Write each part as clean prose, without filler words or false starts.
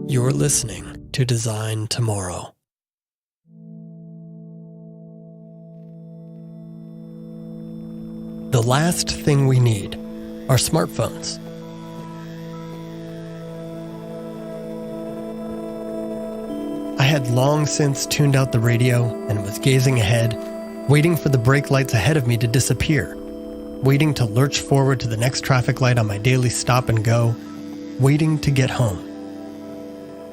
You're listening to Design Tomorrow. The last thing we need are smartphones. I had long since tuned out the radio and was gazing ahead, waiting for the brake lights ahead of me to disappear, waiting to lurch forward to the next traffic light on my daily stop and go, waiting to get home.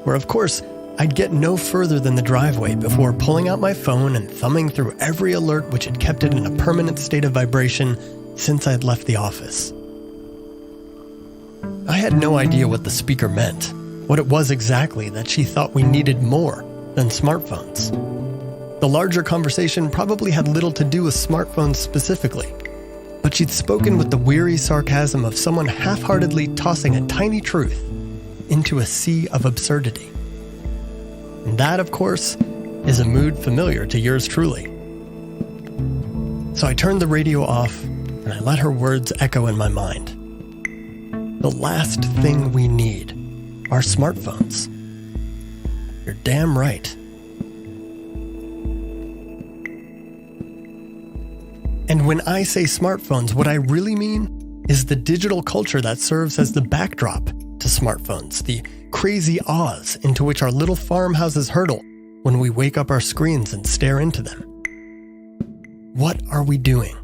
Where, of course, I'd get no further than the driveway before pulling out my phone and thumbing through every alert which had kept it in a permanent state of vibration since I'd left the office. I had no idea what the speaker meant, what it was exactly that she thought we needed more than smartphones. The larger conversation probably had little to do with smartphones specifically, but she'd spoken with the weary sarcasm of someone half-heartedly tossing a tiny truth into a sea of absurdity. And that, of course, is a mood familiar to yours truly. So I turned the radio off and I let her words echo in my mind. The last thing we need are smartphones. You're damn right. And when I say smartphones, what I really mean is the digital culture that serves as the backdrop to smartphones, the crazy Oz into which our little farmhouses hurtle when we wake up our screens and stare into them. What are we doing?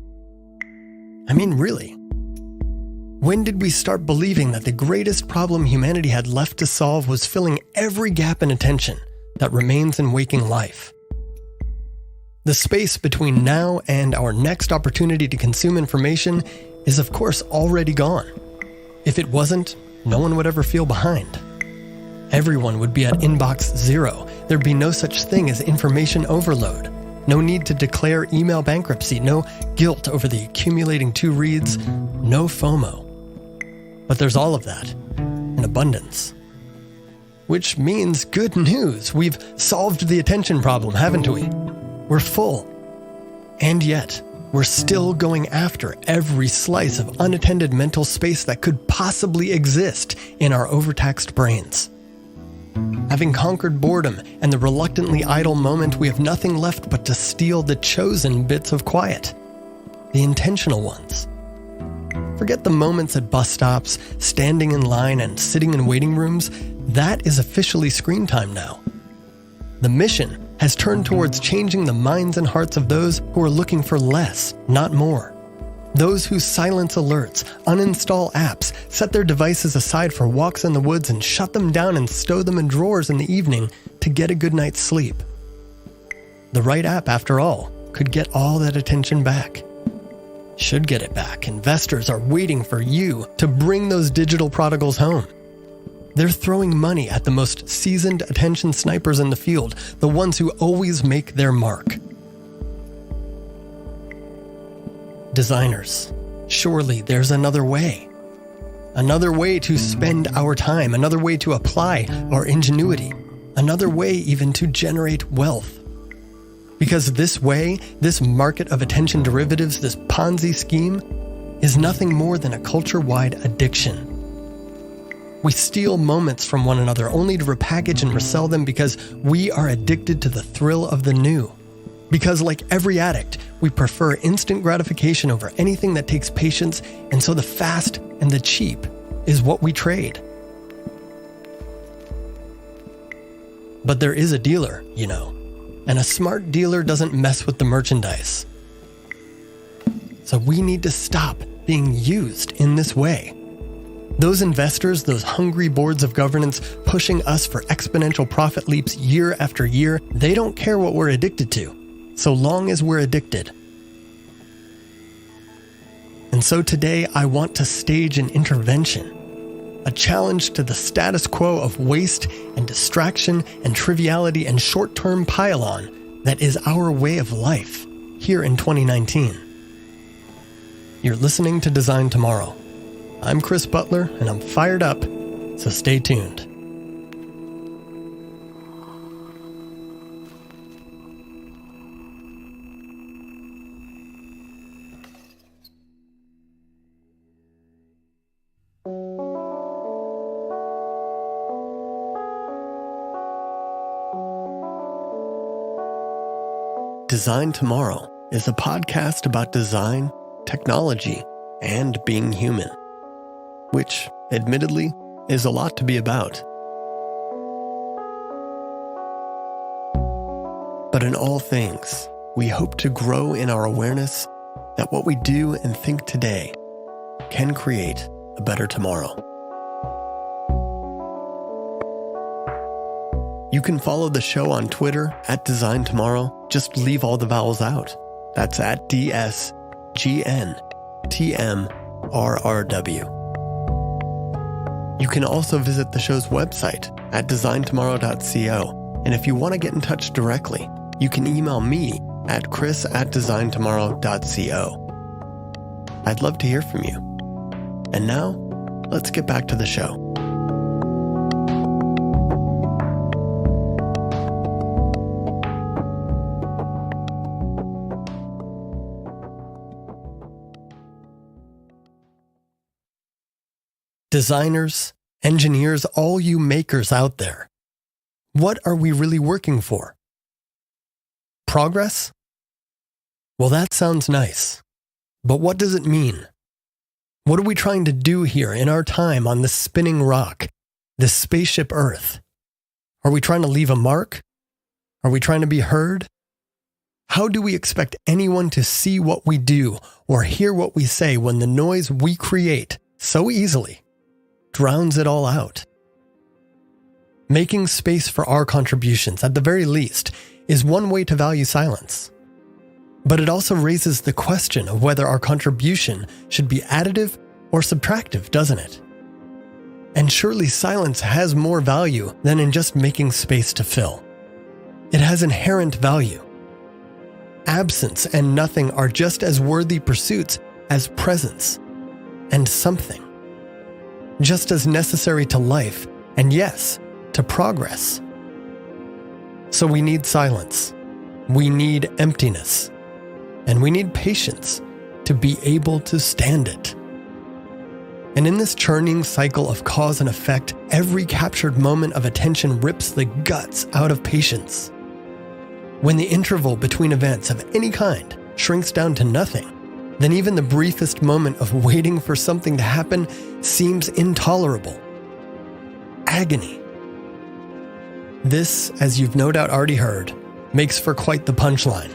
I mean, really? When did we start believing that the greatest problem humanity had left to solve was filling every gap in attention that remains in waking life? The space between now and our next opportunity to consume information is, of course, already gone. If it wasn't, no one would ever feel behind. Everyone would be at inbox zero. There'd be no such thing as information overload. No need to declare email bankruptcy. No guilt over the accumulating to reads. No FOMO. But there's all of that in abundance. Which means good news. We've solved the attention problem, haven't we? We're full. And yet, we're still going after every slice of unattended mental space that could possibly exist in our overtaxed brains. Having conquered boredom and the reluctantly idle moment, we have nothing left but to steal the chosen bits of quiet, the intentional ones. Forget the moments at bus stops, standing in line, and sitting in waiting rooms. That is officially screen time now. The mission has turned towards changing the minds and hearts of those who are looking for less, not more. Those who silence alerts, uninstall apps, set their devices aside for walks in the woods, and shut them down and stow them in drawers in the evening to get a good night's sleep. The right app, after all, could get all that attention back. Should get it back. Investors are waiting for you to bring those digital prodigals home. They're throwing money at the most seasoned attention snipers in the field, the ones who always make their mark. Designers, surely there's another way. Another way to spend our time, another way to apply our ingenuity, another way even to generate wealth. Because this way, this market of attention derivatives, this Ponzi scheme, is nothing more than a culture-wide addiction. We steal moments from one another only to repackage and resell them because we are addicted to the thrill of the new. Because like every addict, we prefer instant gratification over anything that takes patience, and so the fast and the cheap is what we trade. But there is a dealer, you know, and a smart dealer doesn't mess with the merchandise. So we need to stop being used in this way. Those investors, those hungry boards of governance pushing us for exponential profit leaps year after year, they don't care what we're addicted to, so long as we're addicted. And so today I want to stage an intervention, a challenge to the status quo of waste and distraction and triviality and short-term pile-on that is our way of life here in 2019. You're listening to Design Tomorrow. I'm Chris Butler, and I'm fired up, so stay tuned. Design Tomorrow is a podcast about design, technology, and being human, which, admittedly, is a lot to be about. But in all things, we hope to grow in our awareness that what we do and think today can create a better tomorrow. You can follow the show on Twitter at Design Tomorrow. Just leave all the vowels out. That's at DSGNTMRRW. You can also visit the show's website at designtomorrow.co. And if you want to get in touch directly, you can email me at chris@designtomorrow.co. I'd love to hear from you. And now, let's get back to the show. Designers, engineers, all you makers out there, what are we really working for? Progress? Well, that sounds nice. But what does it mean? What are we trying to do here in our time on this spinning rock, this spaceship Earth? Are we trying to leave a mark? Are we trying to be heard? How do we expect anyone to see what we do or hear what we say when the noise we create so easily drowns it all out? Making space for our contributions, at the very least, is one way to value silence. But it also raises the question of whether our contribution should be additive or subtractive, doesn't it? And surely silence has more value than in just making space to fill. It has inherent value. Absence and nothing are just as worthy pursuits as presence and something. Just as necessary to life, and yes, to progress. So we need silence, we need emptiness, and we need patience to be able to stand it. And in this churning cycle of cause and effect, every captured moment of attention rips the guts out of patience. When the interval between events of any kind shrinks down to nothing, then even the briefest moment of waiting for something to happen seems intolerable. Agony. This, as you've no doubt already heard, makes for quite the punchline.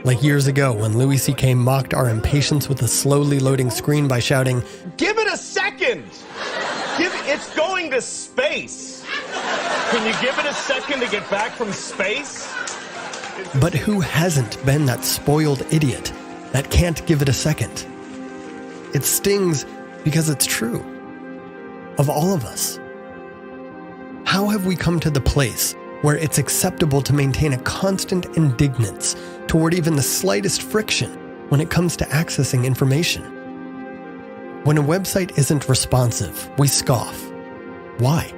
Like years ago when Louis C.K. mocked our impatience with a slowly loading screen by shouting, "Give it a second! It's going to space! Can you give it a second to get back from space?" But who hasn't been that spoiled idiot that can't give it a second? It stings because it's true. Of all of us. How have we come to the place where it's acceptable to maintain a constant indignance toward even the slightest friction when it comes to accessing information? When a website isn't responsive, we scoff. Why?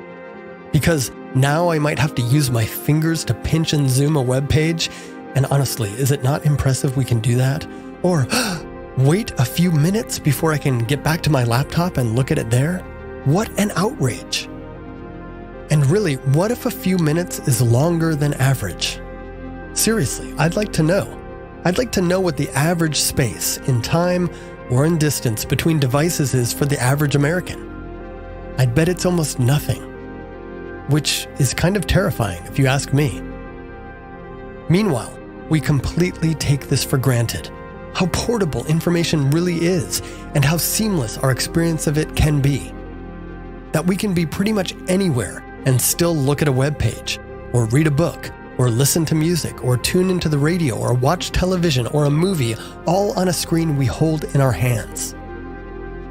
Because now I might have to use my fingers to pinch and zoom a web page, and honestly, is it not impressive we can do that? Or wait a few minutes before I can get back to my laptop and look at it there? What an outrage! And really, what if a few minutes is longer than average? Seriously, I'd like to know. I'd like to know what the average space in time or in distance between devices is for the average American. I'd bet it's almost nothing, which is kind of terrifying if you ask me. Meanwhile, we completely take this for granted. How portable information really is and how seamless our experience of it can be. That we can be pretty much anywhere and still look at a web page, or read a book, or listen to music, or tune into the radio, or watch television or a movie, all on a screen we hold in our hands.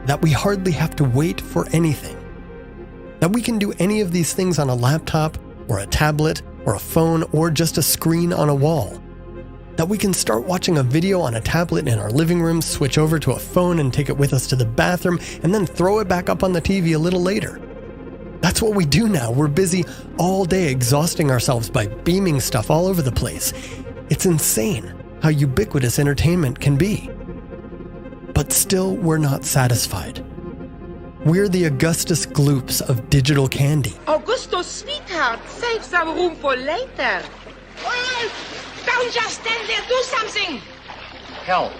That we hardly have to wait for anything. That we can do any of these things on a laptop, or a tablet, or a phone, or just a screen on a wall. That we can start watching a video on a tablet in our living room, switch over to a phone and take it with us to the bathroom, and then throw it back up on the TV a little later. That's what we do now. We're busy all day exhausting ourselves by beaming stuff all over the place. It's insane how ubiquitous entertainment can be. But still, we're not satisfied. We're the Augustus Gloops of digital candy. Augusto, sweetheart, save some room for later. Don't just stand there, do something! Help.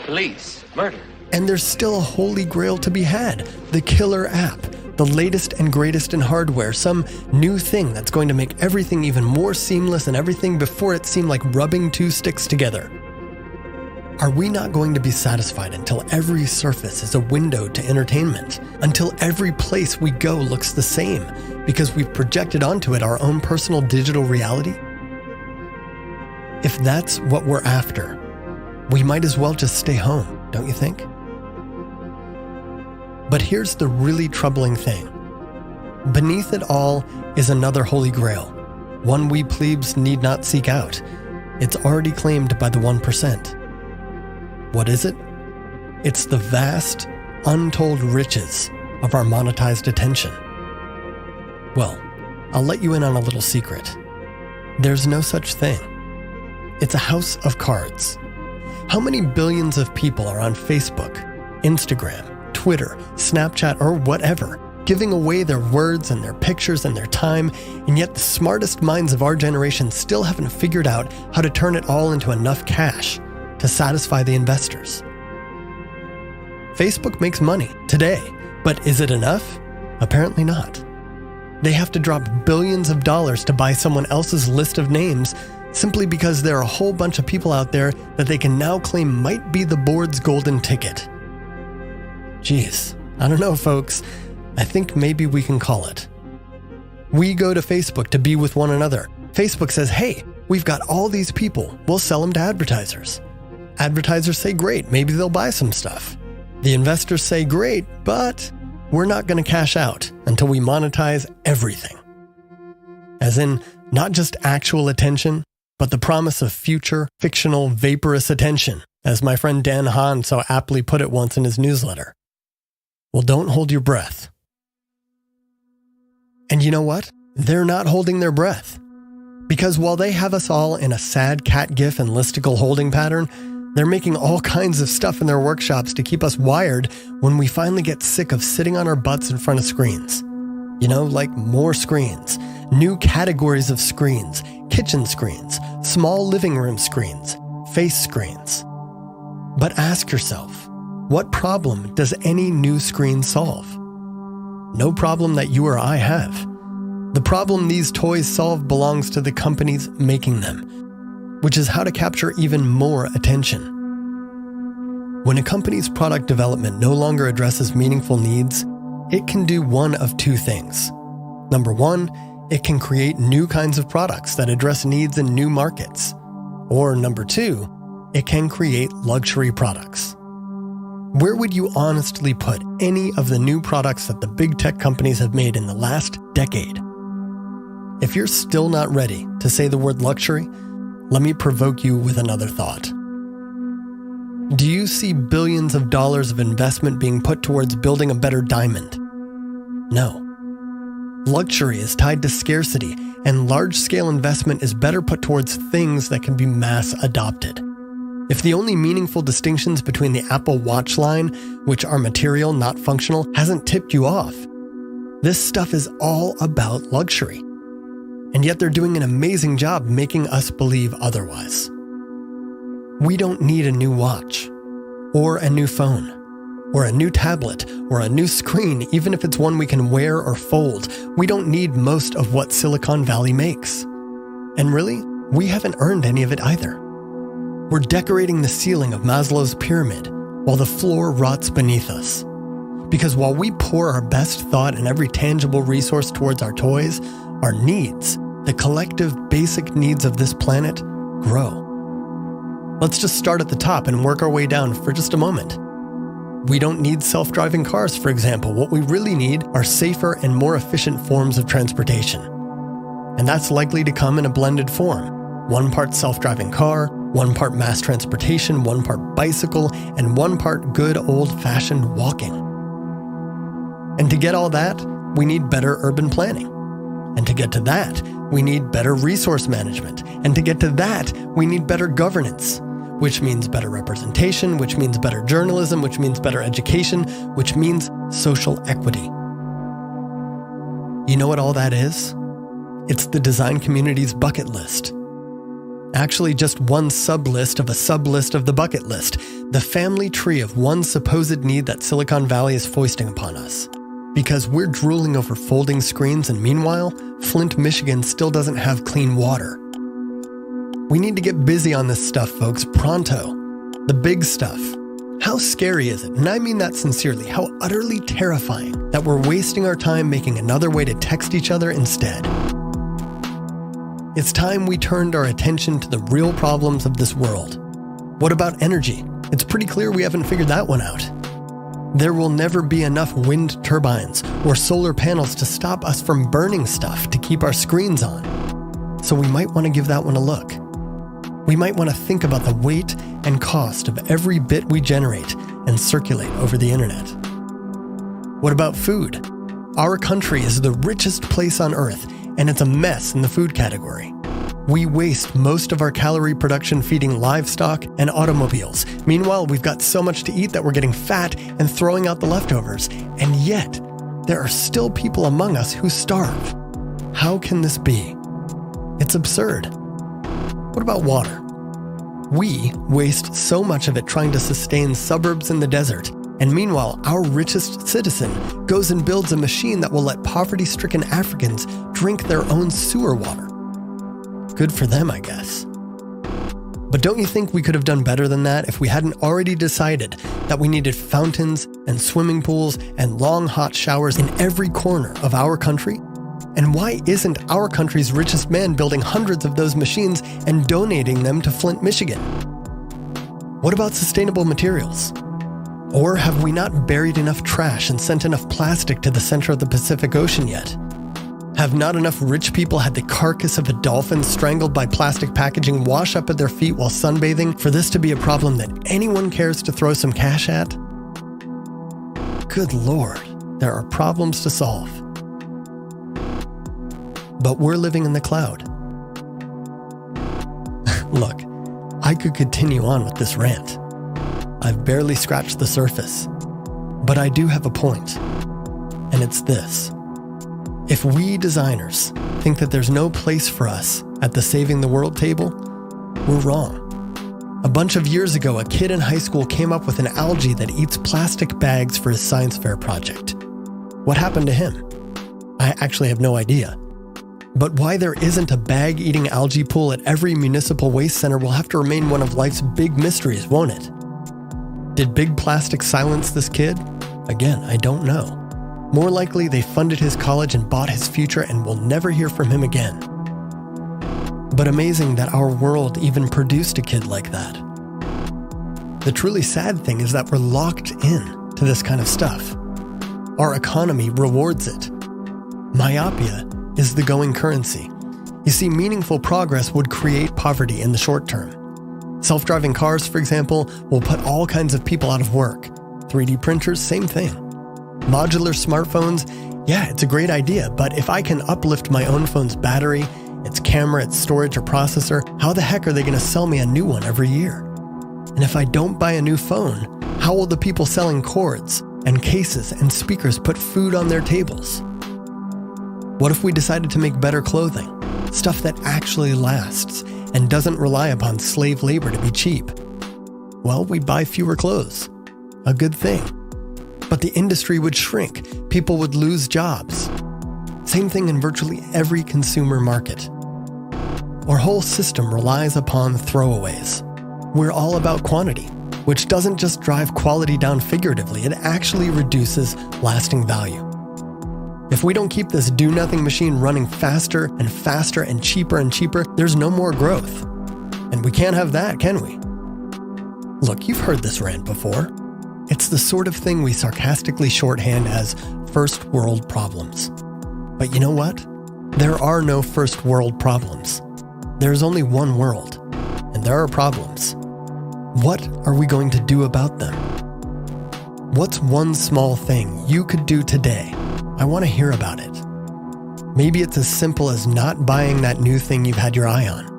Police. Murder. And there's still a holy grail to be had, the killer app, the latest and greatest in hardware, some new thing that's going to make everything even more seamless and everything before it seemed like rubbing two sticks together. Are we not going to be satisfied until every surface is a window to entertainment, until every place we go looks the same, because we've projected onto it our own personal digital reality? If that's what we're after, we might as well just stay home, don't you think? But here's the really troubling thing. Beneath it all is another holy grail, one we plebes need not seek out. It's already claimed by the 1%. What is it? It's the vast, untold riches of our monetized attention. Well, I'll let you in on a little secret. There's no such thing. It's a house of cards. How many billions of people are on Facebook, Instagram, Twitter, Snapchat, or whatever, giving away their words and their pictures and their time, and yet the smartest minds of our generation still haven't figured out how to turn it all into enough cash to satisfy the investors. Facebook makes money today, but is it enough? Apparently not. They have to drop billions of dollars to buy someone else's list of names simply because there are a whole bunch of people out there that they can now claim might be the board's golden ticket. Geez, I don't know, folks. I think maybe we can call it. We go to Facebook to be with one another. Facebook says, hey, we've got all these people. We'll sell them to advertisers. Advertisers say, great, maybe they'll buy some stuff. The investors say, great, but we're not going to cash out until we monetize everything. As in, not just actual attention, but the promise of future, fictional, vaporous attention, as my friend Dan Hahn so aptly put it once in his newsletter. Well, don't hold your breath. And you know what? They're not holding their breath. Because while they have us all in a sad cat gif and listicle holding pattern, they're making all kinds of stuff in their workshops to keep us wired when we finally get sick of sitting on our butts in front of screens. You know, like more screens, new categories of screens, kitchen screens, small living room screens, face screens. But ask yourself, what problem does any new screen solve? No problem that you or I have. The problem these toys solve belongs to the companies making them, which is how to capture even more attention. When a company's product development no longer addresses meaningful needs, it can do one of two things. Number one, it can create new kinds of products that address needs in new markets. Or number two, it can create luxury products. Where would you honestly put any of the new products that the big tech companies have made in the last decade? If you're still not ready to say the word luxury, let me provoke you with another thought. Do you see billions of dollars of investment being put towards building a better diamond? No. Luxury is tied to scarcity, and large-scale investment is better put towards things that can be mass adopted. If the only meaningful distinctions between the Apple Watch line, which are material, not functional, hasn't tipped you off, this stuff is all about luxury. And yet they're doing an amazing job making us believe otherwise. We don't need a new watch, or a new phone, or a new tablet, or a new screen, even if it's one we can wear or fold. We don't need most of what Silicon Valley makes. And really, we haven't earned any of it either. We're decorating the ceiling of Maslow's pyramid while the floor rots beneath us. Because while we pour our best thought and every tangible resource towards our toys, our needs, the collective basic needs of this planet, grow. Let's just start at the top and work our way down for just a moment. We don't need self-driving cars, for example. What we really need are safer and more efficient forms of transportation. And that's likely to come in a blended form. 1 part self-driving car, 1 part mass transportation, 1 part bicycle, and 1 part good old-fashioned walking. And to get all that, we need better urban planning. And to get to that, we need better resource management. And to get to that, we need better governance, which means better representation, which means better journalism, which means better education, which means social equity. You know what all that is? It's the design community's bucket list. Actually, just one sub-list of a sub-list of the bucket list, the family tree of one supposed need that Silicon Valley is foisting upon us. Because we're drooling over folding screens, and meanwhile, Flint, Michigan still doesn't have clean water. We need to get busy on this stuff, folks, pronto. The big stuff. How scary is it, and I mean that sincerely, how utterly terrifying that we're wasting our time making another way to text each other instead? It's time we turned our attention to the real problems of this world. What about energy? It's pretty clear we haven't figured that one out. There will never be enough wind turbines or solar panels to stop us from burning stuff to keep our screens on. So we might want to give that one a look. We might want to think about the weight and cost of every bit we generate and circulate over the internet. What about food? Our country is the richest place on earth, and it's a mess in the food category. We waste most of our calorie production feeding livestock and automobiles. Meanwhile, we've got so much to eat that we're getting fat and throwing out the leftovers. And yet, there are still people among us who starve. How can this be? It's absurd. What about water? We waste so much of it trying to sustain suburbs in the desert, and meanwhile, our richest citizen goes and builds a machine that will let poverty-stricken Africans drink their own sewer water. Good for them, I guess. But don't you think we could have done better than that if we hadn't already decided that we needed fountains and swimming pools and long hot showers in every corner of our country? And why isn't our country's richest man building hundreds of those machines and donating them to Flint, Michigan? What about sustainable materials? Or have we not buried enough trash and sent enough plastic to the center of the Pacific Ocean yet? Have not enough rich people had the carcass of a dolphin strangled by plastic packaging wash up at their feet while sunbathing for this to be a problem that anyone cares to throw some cash at? Good Lord, there are problems to solve. But we're living in the cloud. Look, I could continue on with this rant. I've barely scratched the surface. But I do have a point, and it's this. If we designers think that there's no place for us at the Saving the World table, we're wrong. A bunch of years ago, a kid in high school came up with an algae that eats plastic bags for his science fair project. What happened to him? I actually have no idea. But why there isn't a bag-eating algae pool at every municipal waste center will have to remain one of life's big mysteries, won't it? Did big plastic silence this kid? Again, I don't know. More likely, they funded his college and bought his future and we'll never hear from him again. But amazing that our world even produced a kid like that. The truly sad thing is that we're locked in to this kind of stuff. Our economy rewards it. Myopia is the going currency. You see, meaningful progress would create poverty in the short term. Self-driving cars, for example, will put all kinds of people out of work. 3D printers, same thing. Modular smartphones, yeah, it's a great idea, but if I can uplift my own phone's battery, its camera, its storage or processor, how the heck are they going to sell me a new one every year? And if I don't buy a new phone, how will the people selling cords and cases and speakers put food on their tables? What if we decided to make better clothing? Stuff that actually lasts and doesn't rely upon slave labor to be cheap? Well, we'd buy fewer clothes. A good thing. But the industry would shrink. People would lose jobs. Same thing in virtually every consumer market. Our whole system relies upon throwaways. We're all about quantity, which doesn't just drive quality down figuratively, it actually reduces lasting value. If we don't keep this do-nothing machine running faster and faster and cheaper, there's no more growth. And we can't have that, can we? Look, you've heard this rant before. It's the sort of thing we sarcastically shorthand as first world problems. But you know what? There are no first world problems. There's only one world, and there are problems. What are we going to do about them? What's one small thing you could do today? I want to hear about it. Maybe it's as simple as not buying that new thing you've had your eye on.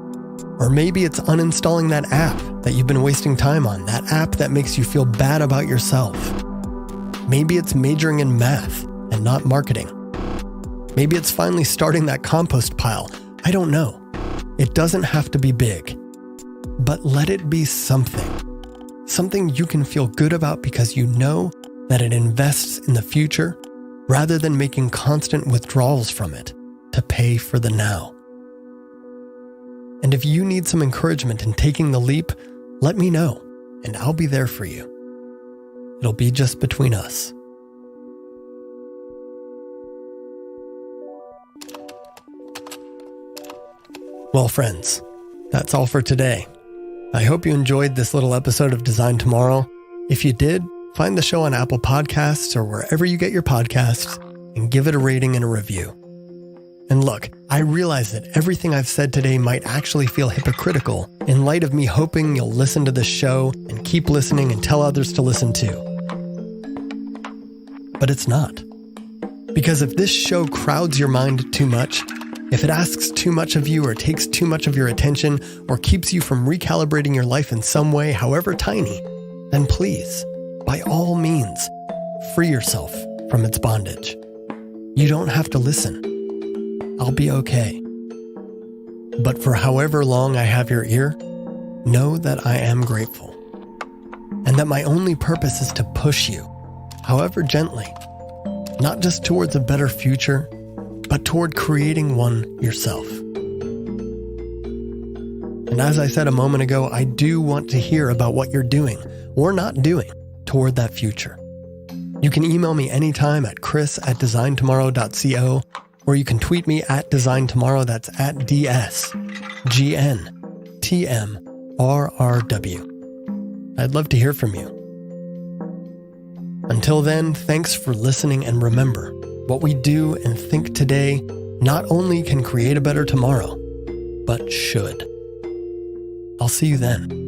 Or maybe it's uninstalling that app that you've been wasting time on, that app that makes you feel bad about yourself. Maybe it's majoring in math and not marketing. Maybe it's finally starting that compost pile. I don't know. It doesn't have to be big. but let it be something you can feel good about because you know that it invests in the future rather than making constant withdrawals from it to pay for the now. And if you need some encouragement in taking the leap, let me know, and I'll be there for you. It'll be just between us. Well, friends, that's all for today. I hope you enjoyed this little episode of Design Tomorrow. If you did, find the show on Apple Podcasts or wherever you get your podcasts and give it a rating and a review. And look, I realize that everything I've said today might actually feel hypocritical in light of me hoping you'll listen to this show and keep listening and tell others to listen too. But it's not. Because if this show crowds your mind too much, if it asks too much of you or takes too much of your attention or keeps you from recalibrating your life in some way, however tiny, then please, by all means, free yourself from its bondage. You don't have to listen. I'll be okay. But for however long I have your ear, know that I am grateful. And that my only purpose is to push you, however gently, not just towards a better future, but toward creating one yourself. And as I said a moment ago, I do want to hear about what you're doing or not doing toward that future. You can email me anytime at chris@designtomorrow.co, or you can tweet me at designtomorrow, that's at DSGNTMRRW. I'd love to hear from you. Until then, thanks for listening, and remember, what we do and think today not only can create a better tomorrow, but should. I'll see you then.